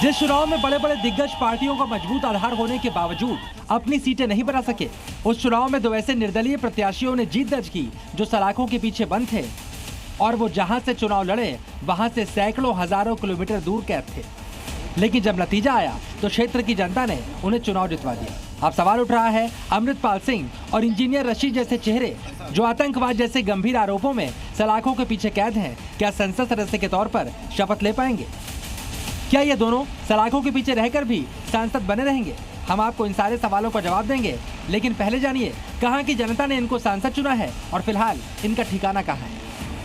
जिस चुनाव में बड़े बड़े दिग्गज पार्टियों का मजबूत आधार होने के बावजूद अपनी सीटें नहीं बना सके, उस चुनाव में दो ऐसे निर्दलीय प्रत्याशियों ने जीत दर्ज की जो सलाखों के पीछे बंद थे और वो जहां से चुनाव लड़े वहां से सैकड़ों हजारों किलोमीटर दूर कैद थे। लेकिन जब नतीजा आया तो क्षेत्र की जनता ने उन्हें चुनाव जितवा दिया। अब सवाल उठ रहा है, अमृतपाल सिंह और इंजीनियर रशीद जैसे चेहरे जो आतंकवाद जैसे गंभीर आरोपों में सलाखों के पीछे कैद हैं, क्या संसद सदस्य के तौर पर शपथ ले पाएंगे? क्या ये दोनों सलाखों के पीछे रहकर भी सांसद बने रहेंगे? हम आपको इन सारे सवालों का जवाब देंगे, लेकिन पहले जानिए कहां की जनता ने इनको सांसद चुना है और फिलहाल इनका ठिकाना कहां है।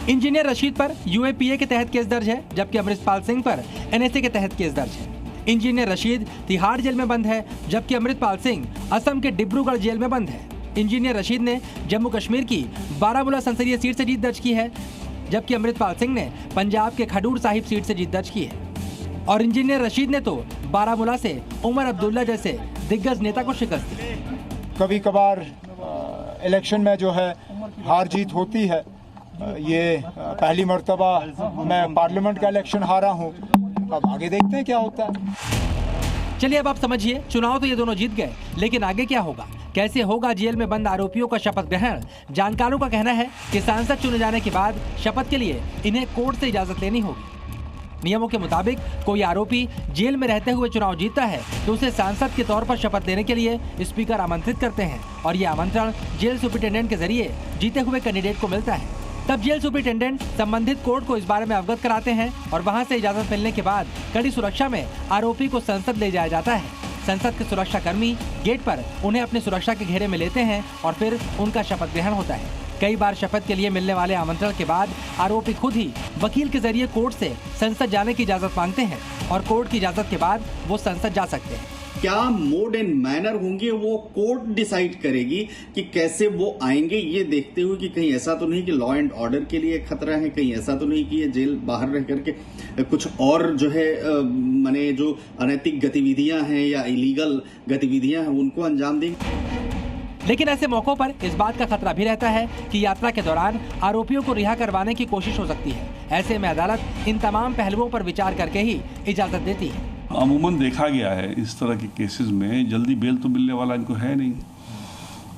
इंजीनियर रशीद पर यूएपीए के तहत केस दर्ज है, जबकि अमृतपाल सिंह पर एनएसए के तहत केस दर्ज है। इंजीनियर रशीद तिहाड़ जेल में बंद है, जबकि अमृतपाल सिंह असम के डिब्रूगढ़ जेल में बंद है। इंजीनियर रशीद ने जम्मू कश्मीर की बारामूला संसदीय सीट से जीत दर्ज की है, जबकि अमृतपाल सिंह ने पंजाब के खडूर साहिब सीट से जीत दर्ज की है। और इंजीनियर रशीद ने तो बारामूला से उमर अब्दुल्ला जैसे दिग्गज नेता को शिकस्त दी। कभी कभार इलेक्शन में जो है हार जीत होती है। ये पहली मर्तबा मैं पार्लियामेंट का इलेक्शन हारा हूँ, अब आगे देखते हैं क्या होता है। चलिए अब आप समझिए, चुनाव तो ये दोनों जीत गए, लेकिन आगे क्या होगा? कैसे होगा जेल में बंद आरोपियों का शपथ ग्रहण? जानकारों का कहना है कि सांसद चुने जाने के बाद शपथ के लिए इन्हें कोर्ट से इजाजत लेनी होगी। नियमों के मुताबिक कोई आरोपी जेल में रहते हुए चुनाव जीतता है तो उसे सांसद के तौर पर शपथ लेने के लिए स्पीकर आमंत्रित करते हैं और ये आमंत्रण जेल सुपरिटेंडेंट के जरिए जीते हुए कैंडिडेट को मिलता है। तब जेल सुपरिटेंडेंट संबंधित कोर्ट को इस बारे में अवगत कराते हैं और वहां से इजाजत मिलने के बाद कड़ी सुरक्षा में आरोपी को संसद ले जाया जाता है। संसद के सुरक्षा कर्मी गेट पर उन्हें अपनी सुरक्षा के घेरे में लेते हैं और फिर उनका शपथ ग्रहण होता है। कई बार शपथ के लिए मिलने वाले आमंत्रण के बाद आरोपी खुद ही वकील के जरिए कोर्ट से संसद जाने की इजाजत मांगते हैं और कोर्ट की इजाजत के बाद वो संसद जा सकते हैं। क्या मोड एंड मैनर होंगे वो कोर्ट डिसाइड करेगी कि कैसे वो आएंगे, ये देखते हुए कि कहीं ऐसा तो नहीं कि लॉ एंड ऑर्डर के लिए खतरा है, कहीं ऐसा तो नहीं कि ये जेल बाहर रह करके कुछ और जो है माने जो अनैतिक गतिविधियां हैं या इलीगल गतिविधियां हैं उनको अंजाम देंगे। लेकिन ऐसे मौकों पर इस बात का खतरा भी रहता है कि यात्रा के दौरान आरोपियों को रिहा करवाने की कोशिश हो सकती है। ऐसे में अदालत इन तमाम पहलुओं पर विचार करके ही इजाजत देती है। अमूमन देखा गया है इस तरह के केसेस में जल्दी बेल तो मिलने वाला इनको है नहीं,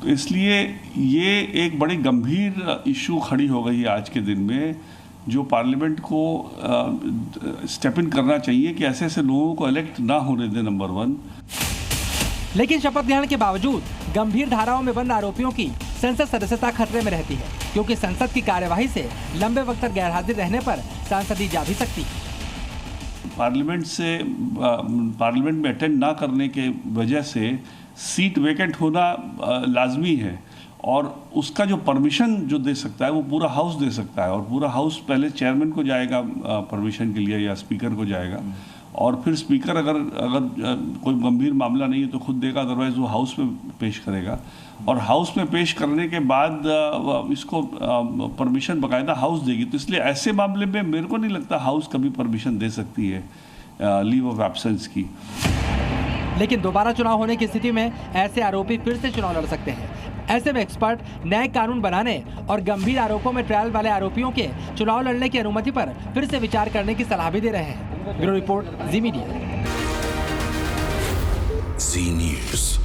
तो इसलिए ये एक बड़ी गंभीर इशू खड़ी हो गई है आज के दिन में, जो पार्लियामेंट को स्टेप इन करना चाहिए कि ऐसे ऐसे लोगों को इलेक्ट ना होने दें, नंबर 1। लेकिन शपथ ग्रहण के बावजूद गंभीर धाराओं में बंद आरोपियों की संसद सदस्यता खतरे में रहती है, क्योंकि संसद की कार्यवाही से लंबे वक्त तक गैरहाजिर रहने पर सांसदी जा भी सकती है। पार्लियामेंट में अटेंड ना करने के वजह से सीट वेकेंट होना लाजमी है और उसका जो परमिशन जो दे सकता है वो पूरा हाउस दे सकता है और पूरा हाउस पहले चेयरमैन को जाएगा परमिशन के लिए या स्पीकर को जाएगा और फिर स्पीकर अगर कोई गंभीर मामला नहीं है तो खुद देगा, अदरवाइज वो हाउस में पेश करेगा और हाउस में पेश करने के बाद इसको परमिशन बाकायदा हाउस देगी। तो इसलिए ऐसे मामले में मेरे को नहीं लगता हाउस कभी परमिशन दे सकती है लीव ऑफ एब्सेंस की। लेकिन दोबारा चुनाव होने की स्थिति में ऐसे आरोपी फिर से चुनाव लड़ सकते हैं। ऐसे में एक्सपर्ट नए कानून बनाने और गंभीर आरोपों में ट्रायल वाले आरोपियों के चुनाव लड़ने की अनुमति पर फिर से विचार करने की सलाह भी दे रहे हैं। ब्यूरो रिपोर्ट, जी मीडिया। जी न्यूज़।